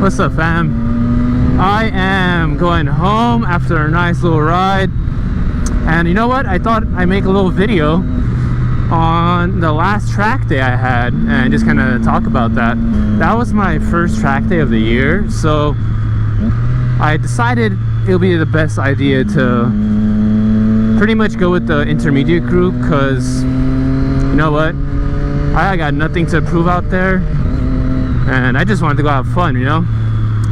What's up, fam? I am going home after a nice little ride, and you know what? I thought I'd make a little video on the last track day I had and just kind of talk about that. That was my first track day of the year, so I decided it'll be the best idea to pretty much go with the intermediate group, because you know what? I got nothing to prove out there, and I just wanted to go have fun, you know?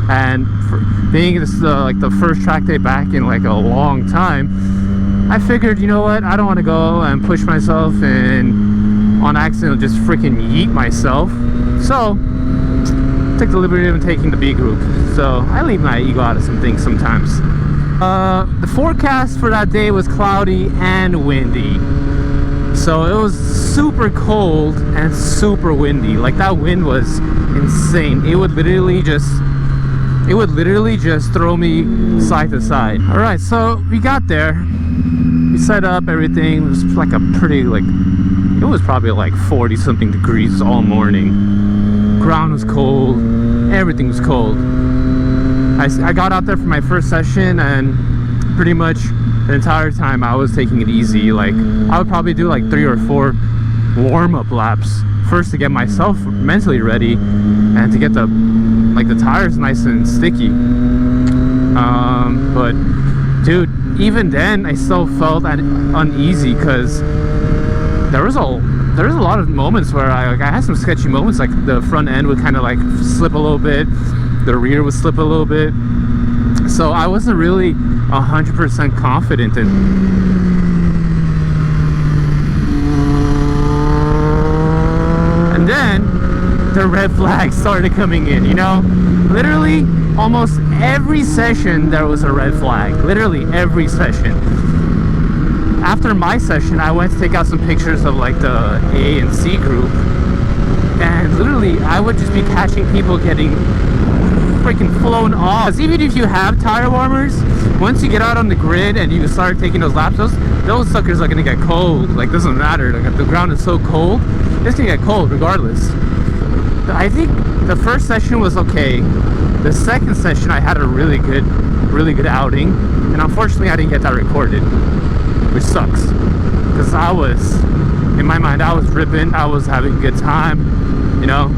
And for being this like the first track day back in like a long time, I figured, you know what, I don't want to go and push myself and on accident just freaking yeet myself. So took the liberty of taking the B group. So I leave my ego out of some things sometimes. The forecast for that day was cloudy and windy, so it was super cold and super windy. Like, that wind was insane. It would literally just throw me side to side. All right, so we got there, we set up everything. It was like a pretty, like, it was probably like 40 something degrees all morning. Ground was cold, everything was cold. I got out there for my first session, and pretty much the entire time I was taking it easy. Like, I would probably do like 3 or 4 warm-up laps first to get myself mentally ready and to get the tires nice and sticky. But dude, even then I still felt uneasy, because there was a lot of moments where I had some sketchy moments. Like, the front end would kind of like slip a little bit, the rear would slip a little bit, so I wasn't really 100% confident in. And then the red flags started coming in, you know? Literally almost every session there was a red flag. Literally every session. After my session, I went to take out some pictures of like the A and C group, and literally I would just be catching people getting freaking flown off. Because even if you have tire warmers, once you get out on the grid and you start taking those laps, those suckers are gonna get cold. Like, doesn't matter. Like, the ground is so cold, it's gonna get cold regardless. I think the first session was okay. The second session I had a really good outing, and unfortunately I didn't get that recorded, which sucks, because I was, in my mind, I was ripping, I was having a good time, you know.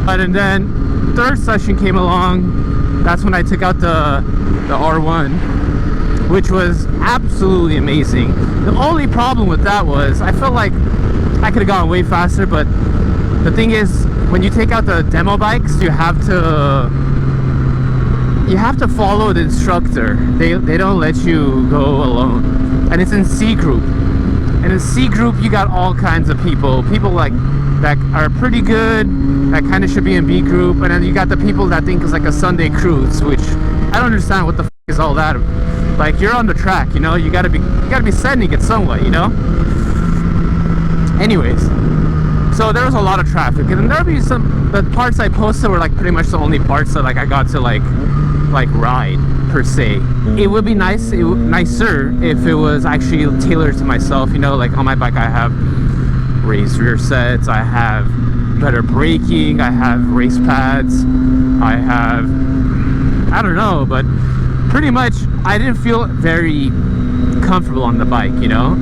And then third session came along. That's when I took out the R1, which was absolutely amazing. The only problem with that was I felt like I could have gone way faster, but the thing is, when you take out the demo bikes, you have to follow the instructor. They don't let you go alone. And it's in C group. And in C group, you got all kinds of people like that are pretty good, that kind of should be in B group, and then you got the people that think it's like a Sunday cruise, which I don't understand what the f is all that. Like, you're on the track, you know, you gotta be sending it somewhat, you know. Anyways, so there was a lot of traffic, and then there'll be the parts I posted were like pretty much the only parts that like I got to like ride per se. It would be nicer if it was actually tailored to myself, you know. Like, on my bike I have raised rear sets, I have better braking, I have race pads, I don't know, but pretty much I didn't feel very comfortable on the bike, you know.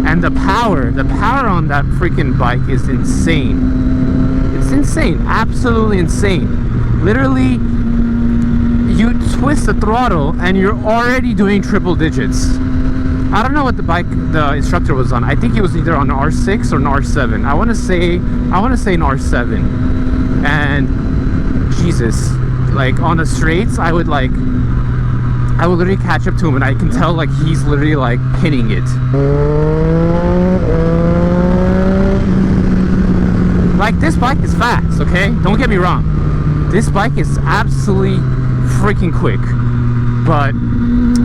And the power on that freaking bike is insane. It's insane, absolutely insane. Literally, you twist the throttle and you're already doing triple digits. I don't know what the instructor was on. I think he was either on an R6 or an R7. I want to say an R7. And Jesus, like, on the straights, I would literally catch up to him, and I can tell like he's literally like pinning it. Like, this bike is fast, okay? Don't get me wrong. This bike is absolutely freaking quick. But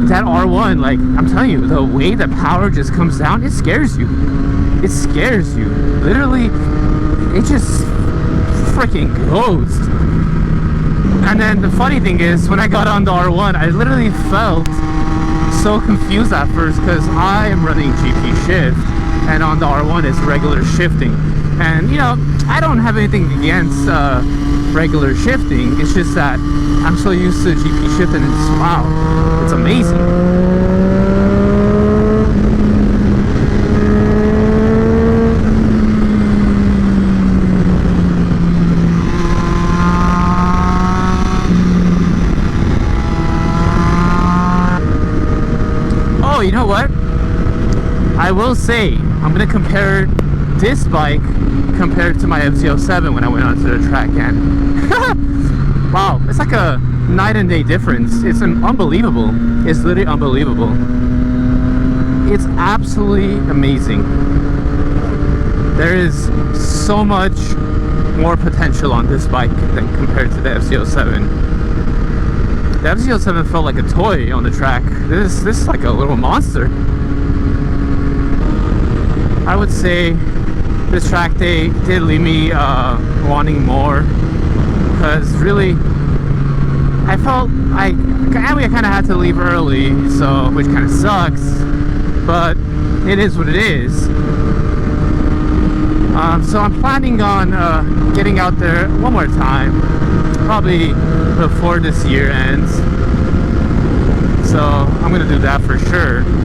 that R1, like, I'm telling you, the way the power just comes down, it scares you. It scares you. Literally, it just freaking goes. And then the funny thing is, when I got on the R1, I literally felt so confused at first, because I am running GP shift, and on the R1 it's regular shifting. And you know, I don't have anything against regular shifting. It's just that I'm so used to GP shifting, and it's, wow, it's amazing. Oh, you know what? I will say, I'm gonna compare this bike compared to my FZ07 when I went onto the track, and wow, it's like a night and day difference. It's unbelievable. It's literally unbelievable. It's absolutely amazing. There is so much more potential on this bike than compared to the FZ07. The FZ07 felt like a toy on the track. This is like a little monster. I would say this track day did leave me wanting more, because really I felt I kind of had to leave early, so which kind of sucks, but it is what it is. So I'm planning on getting out there one more time, probably before this year ends. So I'm gonna do that for sure.